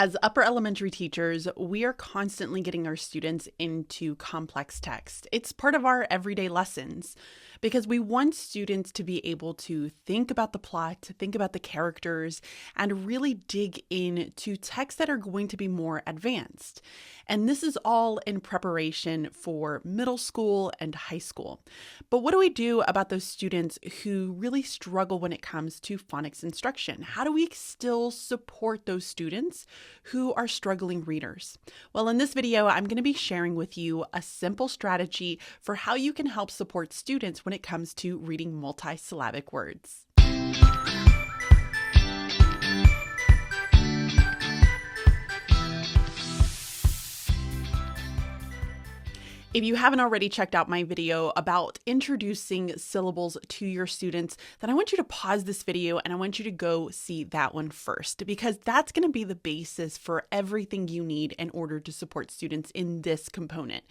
As upper elementary teachers, we are constantly getting our students into complex text. It's part of our everyday lessons because we want students to be able to think about the plot, to think about the characters, and really dig into texts that are going to be more advanced. And this is all in preparation for middle school and high school. But what do we do about those students who really struggle when it comes to phonics instruction? How do we still support those students who are struggling readers? Well, in this video, I'm going to be sharing with you a simple strategy for how you can help support students when it comes to reading multisyllabic words. If you haven't already checked out my video about introducing syllables to your students, then I want you to pause this video and I want you to go see that one first, because that's going to be the basis for everything you need in order to support students in this component.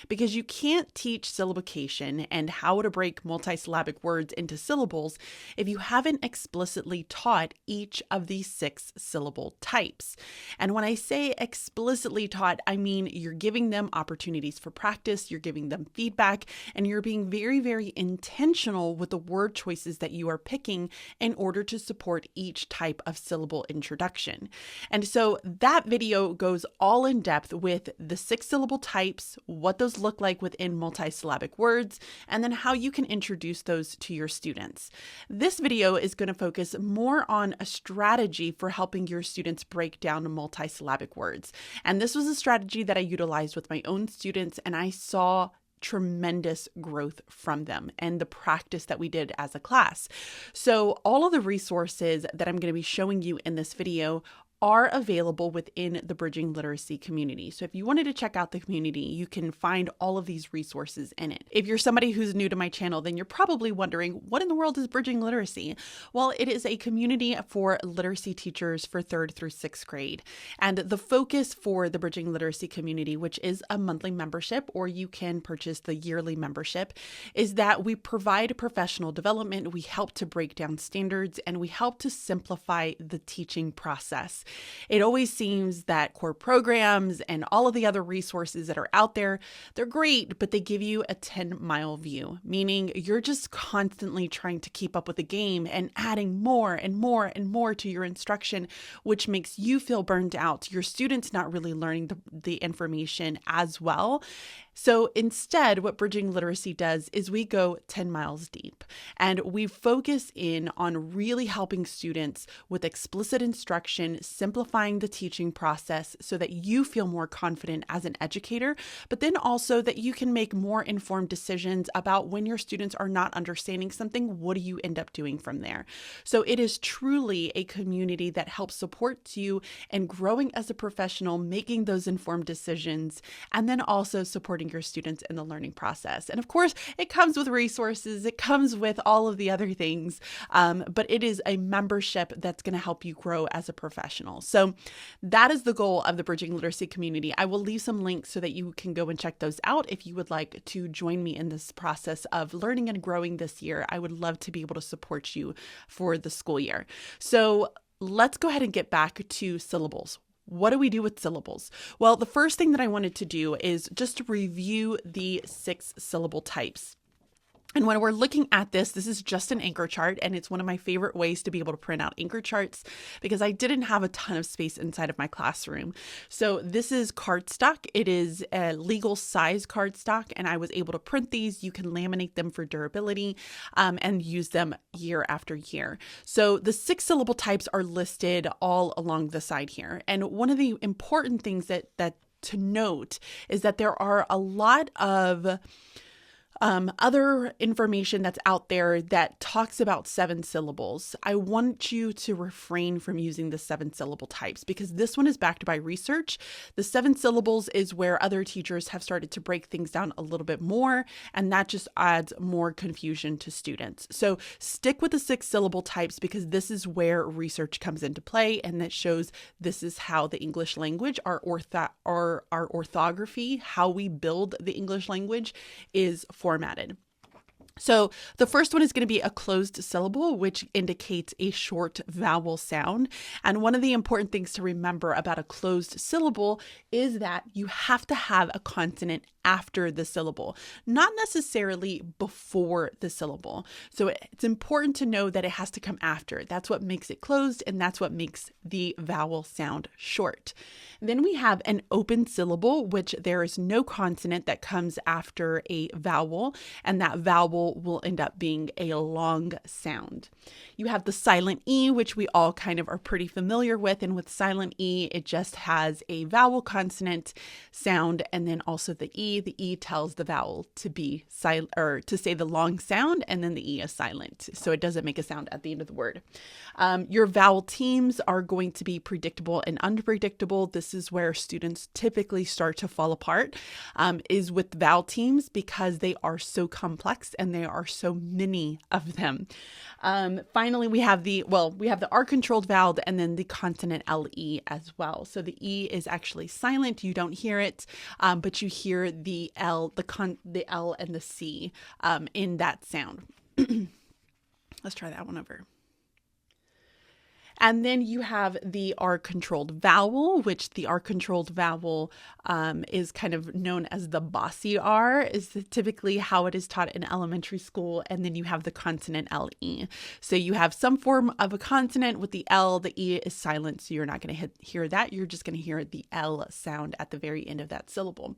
Because you can't teach syllabication and how to break multisyllabic words into syllables if you haven't explicitly taught each of these 6 syllable types. And when I say explicitly taught, I mean you're giving them opportunities for practice, you're giving them feedback, and you're being very, very intentional with the word choices that you are picking in order to support each type of syllable introduction. And so that video goes all in depth with the 6 syllable types, what those look like within multisyllabic words, and then how you can introduce those to your students. This video is going to focus more on a strategy for helping your students break down multisyllabic words. And this was a strategy that I utilized with my own students, and I saw tremendous growth from them and the practice that we did as a class. So all of the resources that I'm going to be showing you in this video are available within the Bridging Literacy community. So if you wanted to check out the community, you can find all of these resources in it. If you're somebody who's new to my channel, then you're probably wondering, what in the world is Bridging Literacy? Well, it is a community for literacy teachers for 3rd through 6th grade. And the focus for the Bridging Literacy community, which is a monthly membership, or you can purchase the yearly membership, is that we provide professional development, we help to break down standards, and we help to simplify the teaching process. It always seems that core programs and all of the other resources that are out there, they're great, but they give you a 10-mile view, meaning you're just constantly trying to keep up with the game and adding more and more and more to your instruction, which makes you feel burned out. Your students not really learning the information as well. So instead, what Bridging Literacy does is we go 10 miles deep and we focus in on really helping students with explicit instruction, simplifying the teaching process so that you feel more confident as an educator, but then also that you can make more informed decisions about when your students are not understanding something, what do you end up doing from there? So it is truly a community that helps support you in growing as a professional, making those informed decisions, and then also supporting your students in the learning process. And of course, it comes with resources, it comes with all of the other things, but it is a membership that's going to help you grow as a professional. So that is the goal of the Bridging Literacy community. I will leave some links so that you can go and check those out if you would like to join me in this process of learning and growing this year. I would love to be able to support you for the school year. So let's go ahead and get back to syllables. What do we do with syllables? Well, the first thing that I wanted to do is just to review the 6 syllable types. And when we're looking at this is just an anchor chart, and it's one of my favorite ways to be able to print out anchor charts because I didn't have a ton of space inside of my classroom. So this is cardstock. It is a legal size cardstock, and I was able to print these. You can laminate them for durability and use them year after year. So the 6 syllable types are listed all along the side here. And one of the important things that to note is that there are a lot of other information that's out there that talks about 7 syllables. I want you to refrain from using the 7 syllable types because this one is backed by research. The 7 syllables is where other teachers have started to break things down a little bit more, and that just adds more confusion to students. So stick with the 6 syllable types because this is where research comes into play, and that shows this is how the English language, our orthography, how we build the English language is formatted. So the first one is going to be a closed syllable, which indicates a short vowel sound. And one of the important things to remember about a closed syllable is that you have to have a consonant after the syllable, not necessarily before the syllable. So it's important to know that it has to come after. That's what makes it closed, and that's what makes the vowel sound short. Then we have an open syllable, which there is no consonant that comes after a vowel, and that vowel will end up being a long sound. You have the silent E, which we all kind of are pretty familiar with, and with silent E, it just has a vowel consonant sound, and then also the E. The E tells the vowel to be silent, or to say the long sound, and then the E is silent, so it doesn't make a sound at the end of the word. Your vowel teams are going to be predictable and unpredictable. This is where students typically start to fall apart, is with vowel teams, because they are so complex and there are so many of them. Finally, we have the R-controlled vowel and then the consonant LE as well. So the E is actually silent. You don't hear it, but you hear the L, the L and the C in that sound. Let's try that one over. And then you have the R-controlled vowel, which the R-controlled vowel is kind of known as the bossy R, is typically how it is taught in elementary school. And then you have the consonant LE. So you have some form of a consonant with the L, the E is silent, so you're not going to hear that. You're just going to hear the L sound at the very end of that syllable.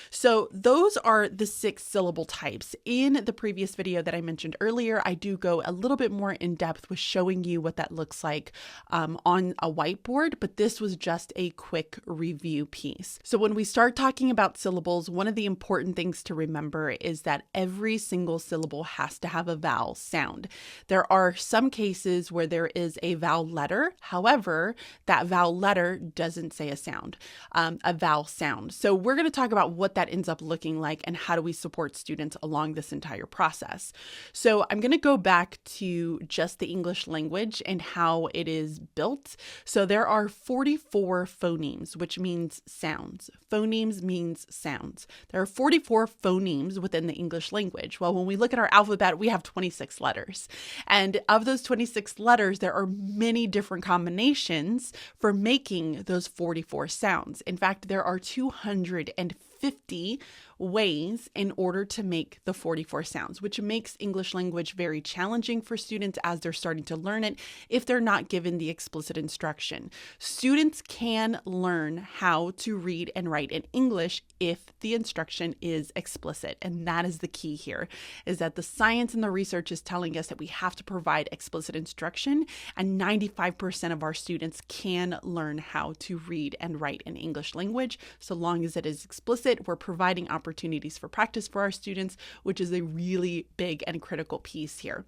So those are the 6 syllable types. In the previous video that I mentioned earlier, I do go a little bit more in depth with showing you what that looks like on a whiteboard, but this was just a quick review piece. So when we start talking about syllables, one of the important things to remember is that every single syllable has to have a vowel sound. There are some cases where there is a vowel letter. However, that vowel letter doesn't say a sound, a vowel sound. So we're going to talk about what that ends up looking like and how do we support students along this entire process. So I'm going to go back to just the English language and how it is built. So there are 44 phonemes, which means sounds. Phonemes means sounds. There are 44 phonemes within the English language. Well, when we look at our alphabet, we have 26 letters. And of those 26 letters, there are many different combinations for making those 44 sounds. In fact, there are 250 ways in order to make the 44 sounds, which makes English language very challenging for students as they're starting to learn it if they're not given the explicit instruction. Students can learn how to read and write in English if the instruction is explicit. And that is the key here, is that the science and the research is telling us that we have to provide explicit instruction, and 95% of our students can learn how to read and write in English language. So long as it is explicit, we're providing opportunities for practice for our students, which is a really big and critical piece here.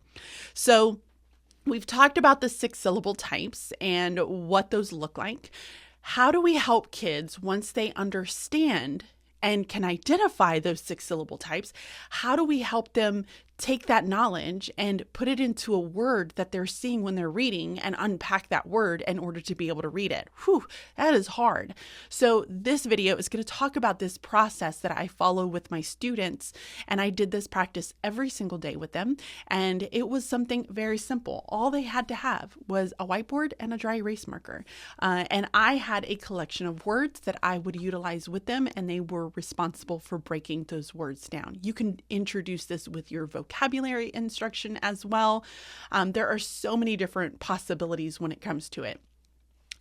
So we've talked about the 6 syllable types and what those look like. How do we help kids once they understand and can identify those 6 syllable types? How do we help them take that knowledge and put it into a word that they're seeing when they're reading and unpack that word in order to be able to read it? Whew, that is hard. So this video is going to talk about this process that I follow with my students. And I did this practice every single day with them. And it was something very simple. All they had to have was a whiteboard and a dry erase marker. And I had a collection of words that I would utilize with them, and they were responsible for breaking those words down. You can introduce this with your vocabulary instruction as well. There are so many different possibilities when it comes to it.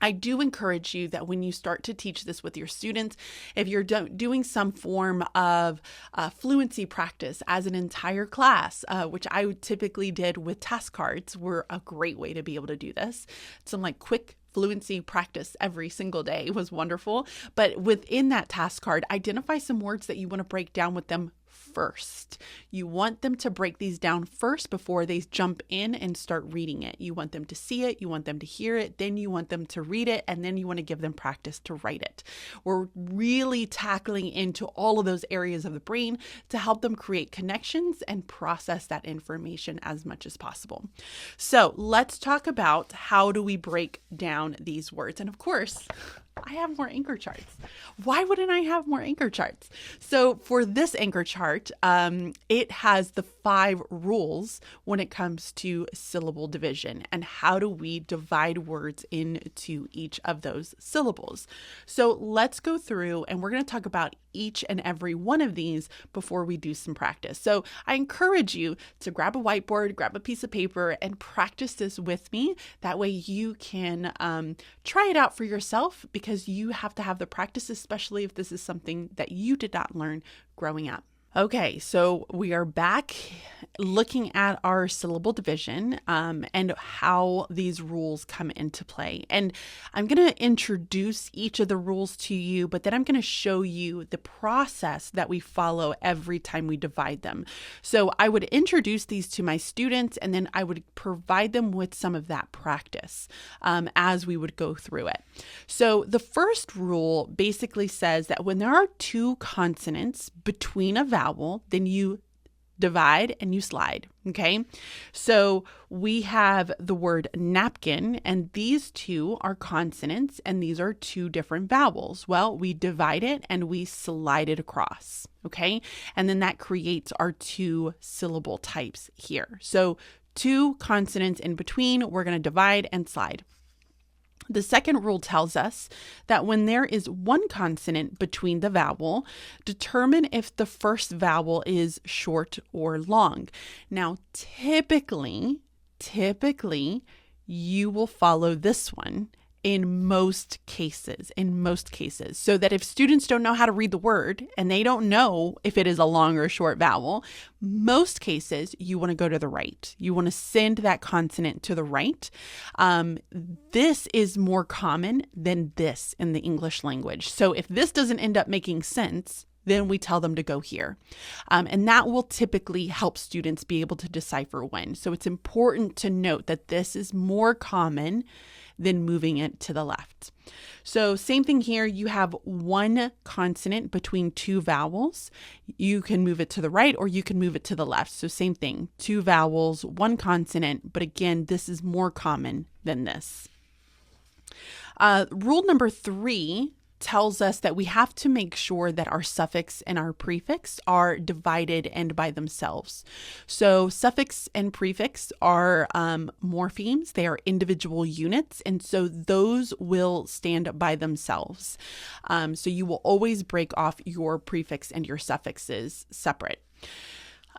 I do encourage you that when you start to teach this with your students, if you're doing some form of fluency practice as an entire class, which I typically did with task cards, were a great way to be able to do this. Some like quick fluency practice every single day was wonderful. But within that task card, identify some words that you want to break down with them first. You want them to break these down first before they jump in and start reading it. You want them to see it, you want them to hear it, then you want them to read it, and then you want to give them practice to write it. We're really tackling into all of those areas of the brain to help them create connections and process that information as much as possible. So let's talk about how do we break down these words. And of course, I have more anchor charts. Why wouldn't I have more anchor charts? So for this anchor chart, it has the 5 rules when it comes to syllable division and how do we divide words into each of those syllables. So let's go through and we're going to talk about each and every one of these before we do some practice. So I encourage you to grab a whiteboard, grab a piece of paper, and practice this with me. That way you can try it out for yourself, because you have to have the practice, especially if this is something that you did not learn growing up. Okay, so we are back looking at our syllable division and how these rules come into play. And I'm going to introduce each of the rules to you, but then I'm going to show you the process that we follow every time we divide them. So I would introduce these to my students, and then I would provide them with some of that practice as we would go through it. So the first rule basically says that when there are 2 consonants between a vowel, then you divide and you slide. Okay. So we have the word napkin, and these 2 are consonants and these are 2 different vowels. Well, we divide it and we slide it across. Okay. And then that creates our 2 syllable types here. So 2 consonants in between, we're going to divide and slide. The second rule tells us that when there is 1 consonant between the vowel, determine if the first vowel is short or long. Now, typically, you will follow this one in most cases, so that if students don't know how to read the word and they don't know if it is a long or short vowel, most cases you want to go to the right. You want to send that consonant to the right. This is more common than this in the English language. So if this doesn't end up making sense, then we tell them to go here. And that will typically help students be able to decipher when. So it's important to note that this is more common than moving it to the left. So same thing here, you have 1 consonant between 2 vowels. You can move it to the right or you can move it to the left. So same thing, 2 vowels, 1 consonant, but again, this is more common than this. Rule number 3 tells us that we have to make sure that our suffix and our prefix are divided and by themselves. So suffix and prefix are morphemes. They are individual units, and so those will stand by themselves. So you will always break off your prefix and your suffixes separate.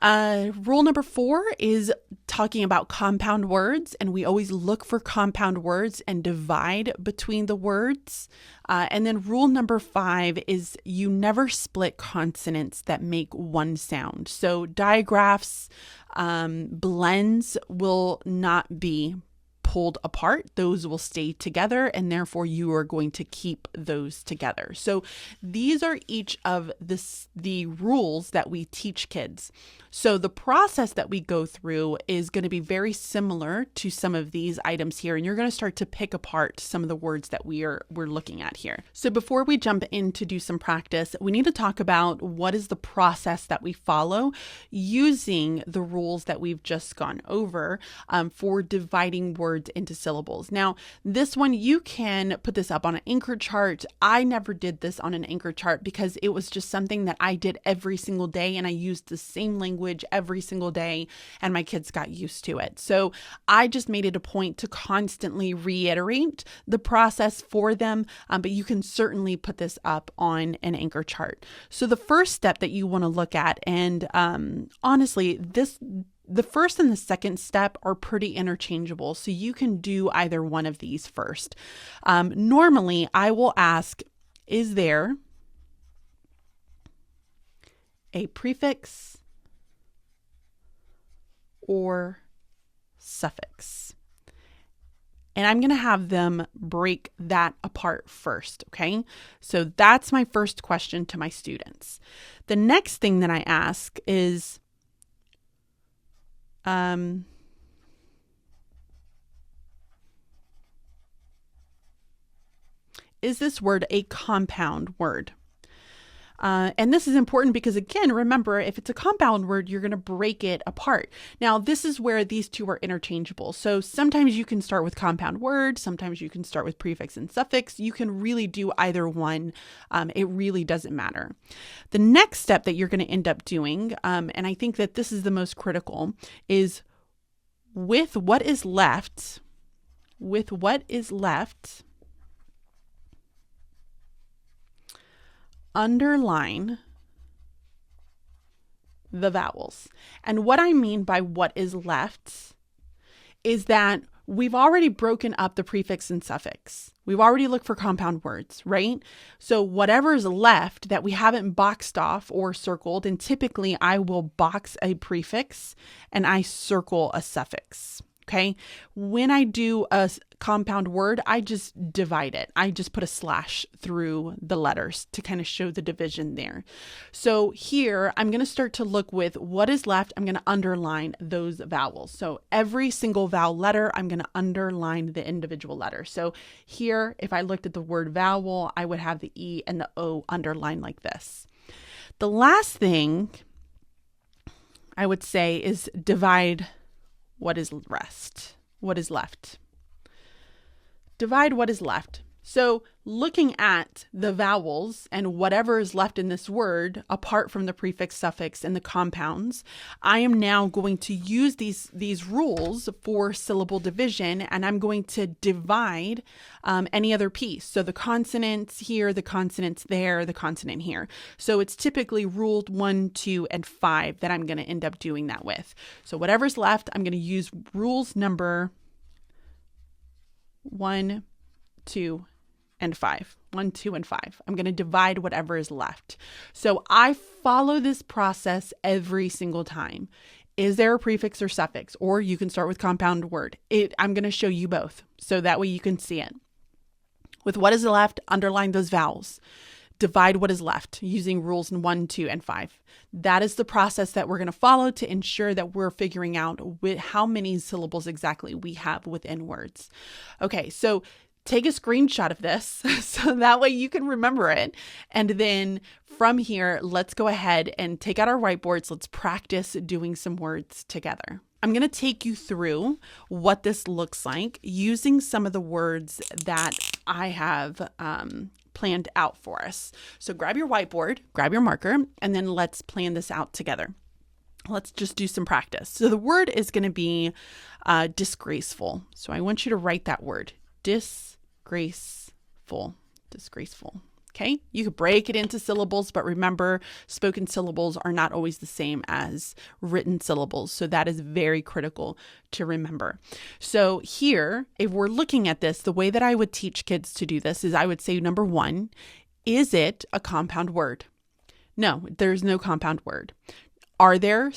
Rule number 4 is talking about compound words, and we always look for compound words and divide between the words. And then rule number 5 is you never split consonants that make 1 sound. So digraphs, blends will not be pulled apart. Those will stay together, and therefore you are going to keep those together. So these are each of the rules that we teach kids. So the process that we go through is going to be very similar to some of these items here, and you're going to start to pick apart some of the words that we're looking at here. So before we jump in to do some practice, we need to talk about what is the process that we follow using the rules that we've just gone over for dividing words into syllables. Now, this one, you can put this up on an anchor chart. I never did this on an anchor chart because it was just something that I did every single day, and I used the same language every single day, and my kids got used to it. So I just made it a point to constantly reiterate the process for them, but you can certainly put this up on an anchor chart. So the first step that you want to look at, and honestly, the first and the second step are pretty interchangeable, so you can do either one of these first. Normally, I will ask, is there a prefix or suffix? And I'm going to have them break that apart first, okay? So that's my first question to my students. The next thing that I ask is, is this word a compound word? And this is important because, again, remember, if it's a compound word, you're going to break it apart. Now, this is where these two are interchangeable. So sometimes you can start with compound word. Sometimes you can start with prefix and suffix. You can really do either one. It really doesn't matter. The next step that you're going to end up doing, and I think that this is the most critical, is with what is left, underline the vowels. And what I mean by what is left is that we've already broken up the prefix and suffix. We've already looked for compound words, right? So whatever is left that we haven't boxed off or circled, and typically I will box a prefix and I circle a suffix. Okay. When I do a compound word, I just divide it. I just put a slash through the letters to kind of show the division there. So here I'm going to start to look with what is left. I'm going to underline those vowels. So every single vowel letter, I'm going to underline the individual letter. So here, if I looked at the word vowel, I would have the E and the O underlined like this. The last thing I would say is divide what is left. Divide what is left. So looking at the vowels and whatever is left in this word, apart from the prefix, suffix, and the compounds, I am now going to use these rules for syllable division, and I'm going to divide any other piece. So the consonants here, the consonants there, the consonant here. So it's typically ruled 1, 2, and 5 that I'm going to end up doing that with. So whatever's left, I'm going to use rules number 1, 2, and 5. 1, 2, and 5. I'm going to divide whatever is left. So I follow this process every single time. Is there a prefix or suffix? Or you can start with compound word. I'm going to show you both, so that way you can see it. With what is left, underline those vowels. Divide what is left using rules 1, 2, and 5. That is the process that we're going to follow to ensure that we're figuring out how many syllables exactly we have within words. Okay, so take a screenshot of this so that way you can remember it. And then from here, let's go ahead and take out our whiteboards. Let's practice doing some words together. I'm going to take you through what this looks like using some of the words that I have planned out for us. So grab your whiteboard, grab your marker, and then let's plan this out together. Let's just do some practice. So the word is going to be disgraceful. So I want you to write that word. Disgraceful. Okay. You could break it into syllables, but remember, spoken syllables are not always the same as written syllables. So that is very critical to remember. So here, if we're looking at this, the way that I would teach kids to do this is I would say, number 1, is it a compound word? No, there's no compound word. Are there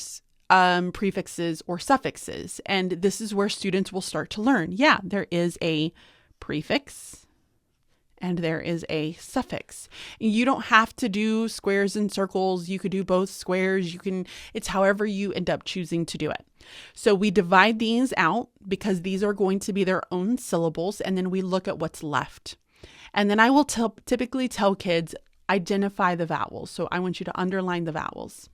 prefixes or suffixes? And this is where students will start to learn. Yeah, there is a prefix and there is a suffix. You don't have to do squares and circles. You could do both squares. It's however you end up choosing to do it. So we divide these out because these are going to be their own syllables. And then we look at what's left. And then I will typically tell kids, identify the vowels. So I want you to underline the vowels.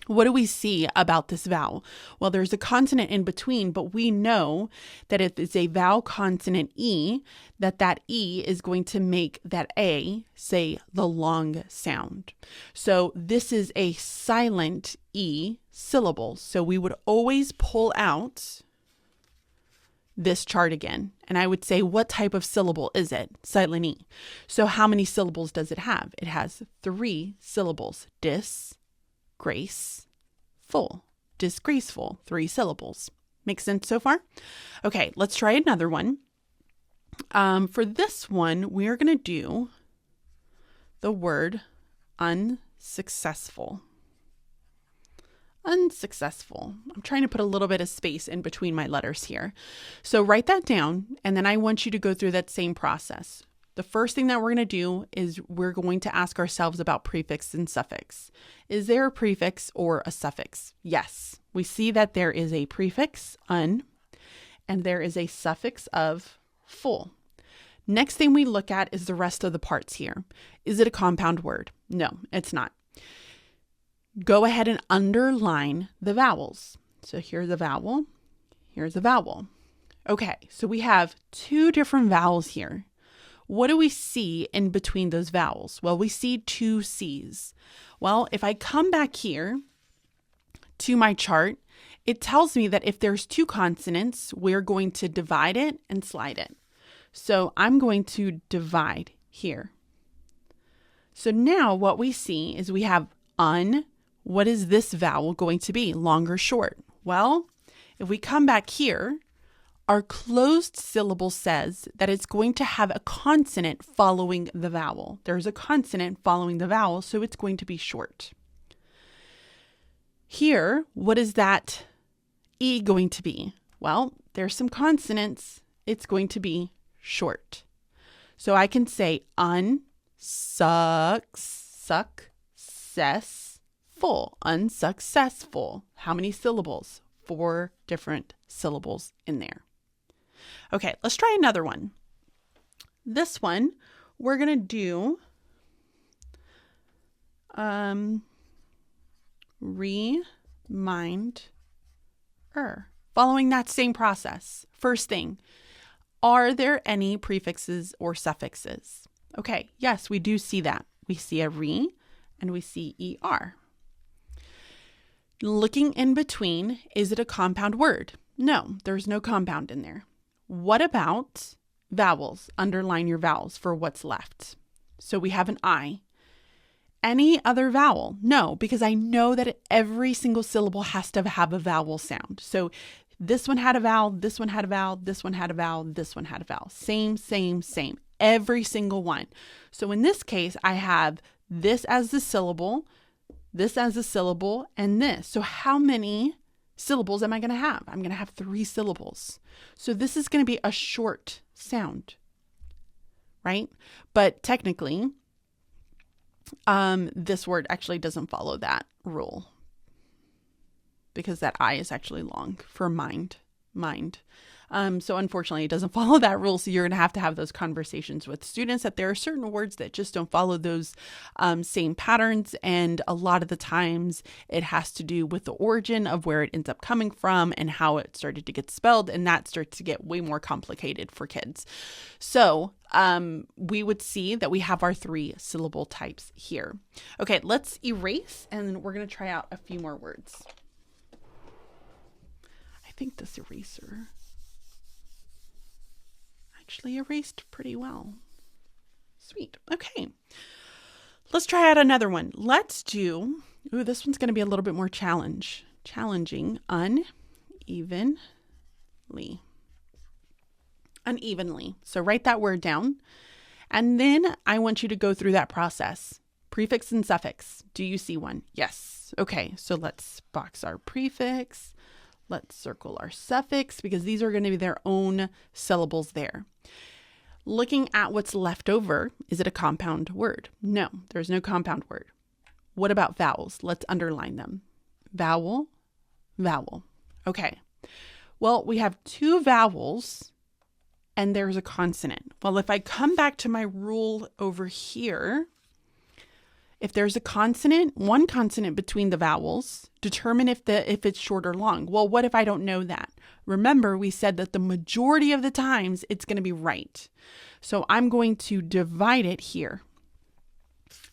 What do we see about this vowel? Well, there's a consonant in between, but we know that if it's a vowel consonant E, that E is going to make that A say the long sound. So this is a silent E syllable. So we would always pull out this chart again. And I would say, what type of syllable is it? Silent E. So how many syllables does it have? It has 3 syllables. Disgraceful, 3 syllables. Make sense so far? Okay, let's try another one. For this one, we're going to do the word unsuccessful. Unsuccessful. I'm trying to put a little bit of space in between my letters here. So write that down, and then I want you to go through that same process. The first thing that we're going to do is we're going to ask ourselves about prefix and suffix. Is there a prefix or a suffix? Yes. We see that there is a prefix, un, and there is a suffix of full. Next thing we look at is the rest of the parts here. Is it a compound word? No, it's not. Go ahead and underline the vowels. So here's a vowel, here's a vowel. Okay, so we have two different vowels here. What do we see in between those vowels? Well, we see two C's. Well, if I come back here to my chart, it tells me that if there's two consonants, we're going to divide it and slide it. So I'm going to divide here. So now what we see is we have un. What is this vowel going to be? Long or short? Well, if we come back here, our closed syllable says that it's going to have a consonant following the vowel. There's a consonant following the vowel, so it's going to be short. Here, what is that E going to be? Well, there's some consonants. It's going to be short. So I can say unsuccessful. How many syllables? 4 different syllables in there. Okay, let's try another one. This one, we're going to do reminder. Following that same process. First thing, are there any prefixes or suffixes? Okay, yes, we do see that. We see a re and we see er. Looking in between, is it a compound word? No, there's no compound in there. What about vowels? Underline your vowels for what's left. So we have an I. Any other vowel? No, because I know that every single syllable has to have a vowel sound. So this one had a vowel, this one had a vowel, this one had a vowel, this one had a vowel. Same. Every single one. So in this case, I have this as the syllable, this as a syllable, and this. So how many syllables am I going to have? I'm going to have 3 syllables. So this is going to be a short sound, right? But technically, this word actually doesn't follow that rule because that I is actually long for mind. So unfortunately, it doesn't follow that rule. So you're going to have those conversations with students that there are certain words that just don't follow those same patterns. And a lot of the times it has to do with the origin of where it ends up coming from and how it started to get spelled. And that starts to get way more complicated for kids. So we would see that we have our 3 syllable types here. Okay, let's erase and we're going to try out a few more words. I think this eraser actually erased pretty well. Sweet. Okay. Let's try out another one. Let's do, this one's going to be a little bit more challenging. Unevenly. So write that word down. And then I want you to go through that process. Prefix and suffix. Do you see one? Yes. Okay. So let's box our prefix. Let's circle our suffix because these are going to be their own syllables there. Looking at what's left over, is it a compound word? No, there's no compound word. What about vowels? Let's underline them. Vowel. Okay. Well, we have 2 vowels and there's a consonant. Well, if I come back to my rule over here, if there's a consonant, one consonant between the vowels, determine if it's short or long. Well, what if I don't know that? Remember, we said that the majority of the times it's going to be right. So I'm going to divide it here.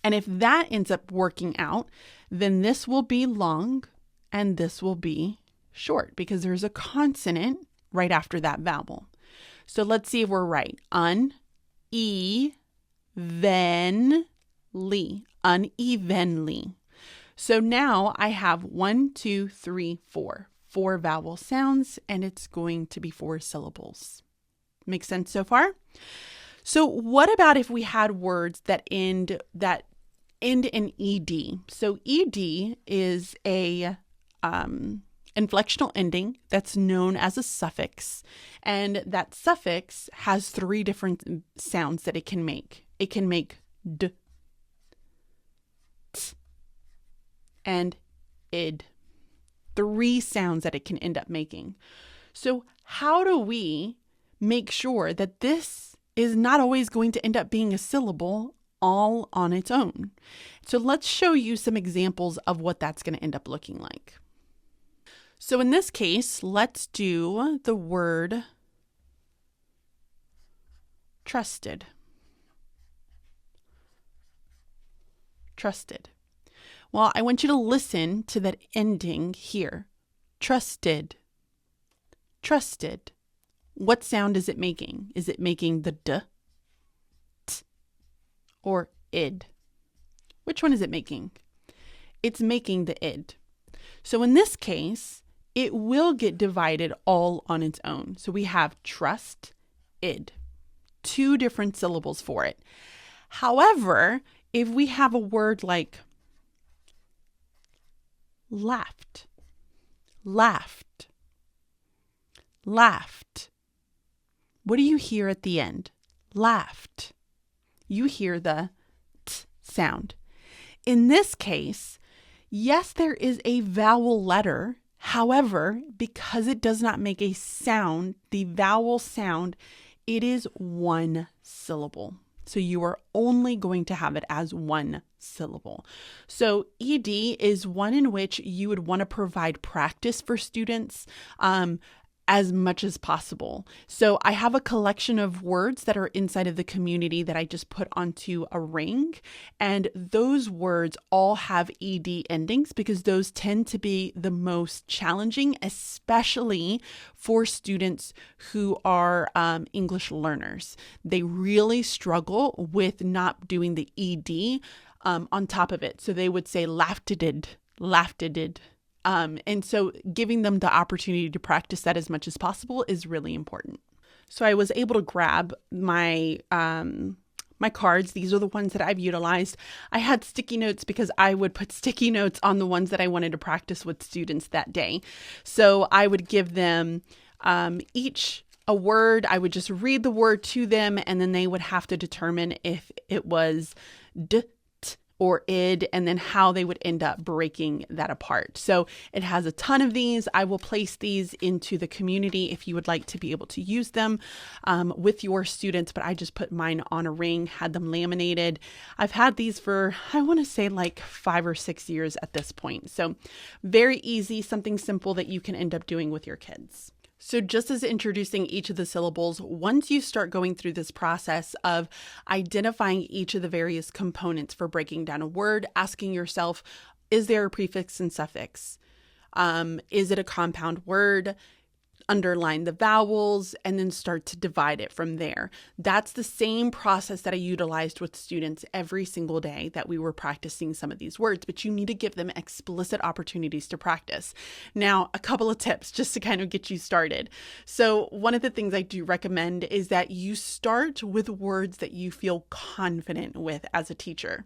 And if that ends up working out, then this will be long and this will be short because there's a consonant right after that vowel. So let's see if we're right. Unevenly. So now I have 1, 2, 3, 4 vowel sounds, and it's going to be 4 syllables. Make sense so far? So what about if we had words that end in ed? So ed is a inflectional ending that's known as a suffix, and that suffix has 3 different sounds that it can make. It can make d, t, and id. 3 sounds that it can end up making. So how do we make sure that this is not always going to end up being a syllable all on its own. So let's show you some examples of what that's going to end up looking like. So in this case, let's do the word trusted. Trusted. Well, I want you to listen to that ending here. Trusted. Trusted. What sound is it making? Is it making the d, t, or id? Which one is it making? It's making the id. So in this case, it will get divided all on its own. So we have trust, id. 2 different syllables for it. However, if we have a word like laughed, laughed, laughed, what do you hear at the end? Laughed. You hear the t sound. In this case, yes, there is a vowel letter. However, because it does not make a sound, the vowel sound, it is 1 syllable. So you are only going to have it as 1 syllable. So ED is one in which you would want to provide practice for students as much as possible. So I have a collection of words that are inside of the community that I just put onto a ring. And those words all have ED endings because those tend to be the most challenging, especially for students who are English learners. They really struggle with not doing the ED on top of it. So they would say laughteded, laughteded. And so giving them the opportunity to practice that as much as possible is really important. So I was able to grab my my cards. These are the ones that I've utilized. I had sticky notes because I would put sticky notes on the ones that I wanted to practice with students that day. So I would give them each a word. I would just read the word to them, and then they would have to determine if it was d, or id, and then how they would end up breaking that apart. So it has a ton of these. I will place these into the community if you would like to be able to use them with your students, but I just put mine on a ring, had them laminated. I've had these for, I want to say like 5 or 6 years at this point. So very easy, something simple that you can end up doing with your kids. So just as introducing each of the syllables, once you start going through this process of identifying each of the various components for breaking down a word, asking yourself, is there a prefix and suffix? Is it a compound word? Underline the vowels and then start to divide it from there. That's the same process that I utilized with students every single day that we were practicing some of these words, but you need to give them explicit opportunities to practice. Now, a couple of tips just to kind of get you started. So one of the things I do recommend is that you start with words that you feel confident with as a teacher.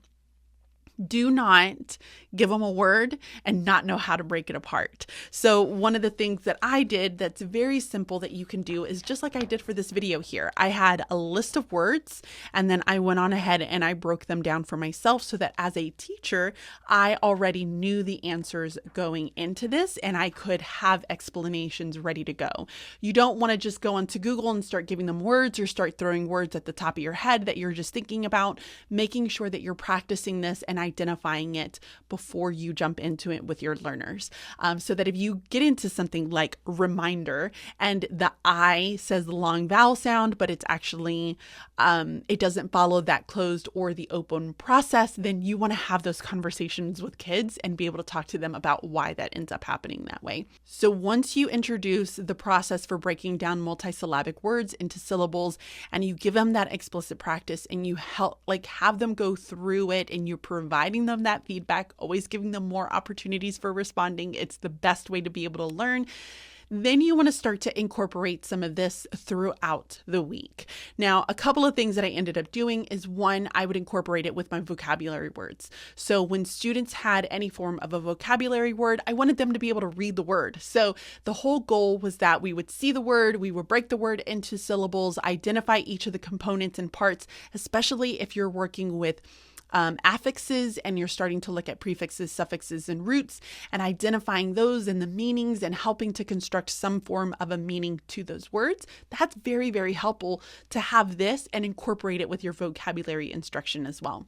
Do not give them a word and not know how to break it apart. So one of the things that I did that's very simple that you can do is just like I did for this video here. I had a list of words and then I went on ahead and I broke them down for myself so that as a teacher, I already knew the answers going into this and I could have explanations ready to go. You don't want to just go onto Google and start giving them words or start throwing words at the top of your head that you're just thinking about, making sure that you're practicing this and identifying it before you jump into it with your learners. So that if you get into something like reminder and the I says the long vowel sound, but it's actually, it doesn't follow that closed or the open process, then you want to have those conversations with kids and be able to talk to them about why that ends up happening that way. So once you introduce the process for breaking down multisyllabic words into syllables and you give them that explicit practice and you have them go through it and you provide providing them that feedback, always giving them more opportunities for responding. It's the best way to be able to learn. Then you want to start to incorporate some of this throughout the week. Now, a couple of things that I ended up doing is one, I would incorporate it with my vocabulary words. So when students had any form of a vocabulary word, I wanted them to be able to read the word. So the whole goal was that we would see the word, we would break the word into syllables, identify each of the components and parts, especially if you're working with affixes and you're starting to look at prefixes, suffixes, and roots and identifying those and the meanings and helping to construct some form of a meaning to those words, that's very, very helpful to have this and incorporate it with your vocabulary instruction as well.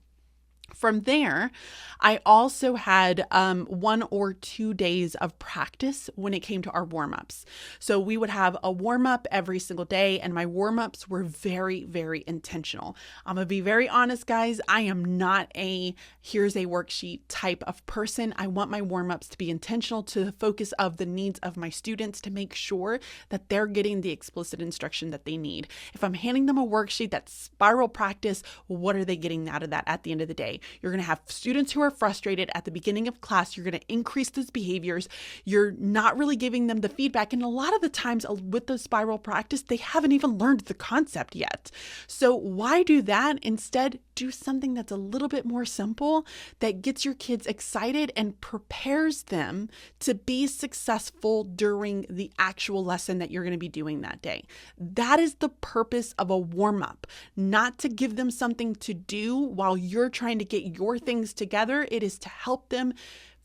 From there, I also had 1 or 2 days of practice when it came to our warm-ups. So we would have a warm-up every single day, and my warm-ups were very, very intentional. I'm going to be very honest, guys. I am not a here's a worksheet type of person. I want my warm-ups to be intentional to the focus of the needs of my students to make sure that they're getting the explicit instruction that they need. If I'm handing them a worksheet that's spiral practice, what are they getting out of that at the end of the day? You're going to have students who are frustrated at the beginning of class. You're going to increase those behaviors. You're not really giving them the feedback. And a lot of the times with the spiral practice, they haven't even learned the concept yet. So why do that? Instead, do something that's a little bit more simple that gets your kids excited and prepares them to be successful during the actual lesson that you're going to be doing that day. That is the purpose of a warm-up, not to give them something to do while you're trying to get your things together. It is to help them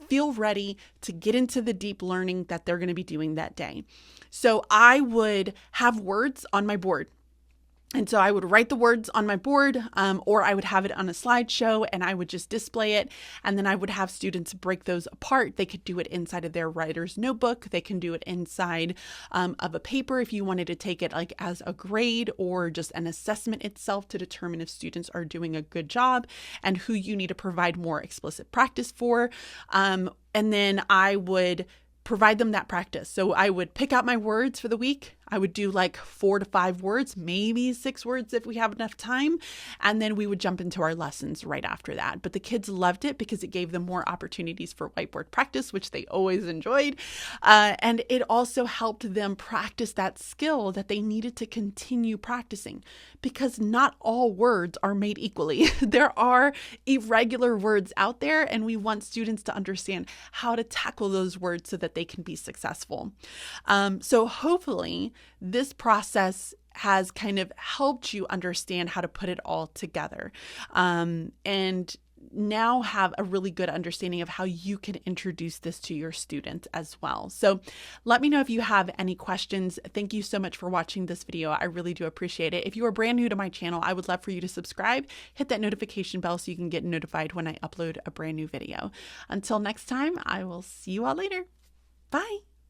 feel ready to get into the deep learning that they're going to be doing that day. So I would have words on my board. And so I would write the words on my board, or I would have it on a slideshow and I would just display it. And then I would have students break those apart. They could do it inside of their writer's notebook. They can do it inside of a paper if you wanted to take it like as a grade or just an assessment itself to determine if students are doing a good job and who you need to provide more explicit practice for. And then I would provide them that practice. So I would pick out my words for the week. I would do like 4 to 5 words, maybe 6 words if we have enough time. And then we would jump into our lessons right after that. But the kids loved it because it gave them more opportunities for whiteboard practice, which they always enjoyed. And it also helped them practice that skill that they needed to continue practicing, because not all words are made equally. There are irregular words out there, and we want students to understand how to tackle those words so that they can be successful. So hopefully this process has kind of helped you understand how to put it all together, and now have a really good understanding of how you can introduce this to your students as well. So let me know if you have any questions. Thank you so much for watching this video. I really do appreciate it. If you are brand new to my channel, I would love for you to subscribe, hit that notification bell so you can get notified when I upload a brand new video. Until next time, I will see you all later. Bye.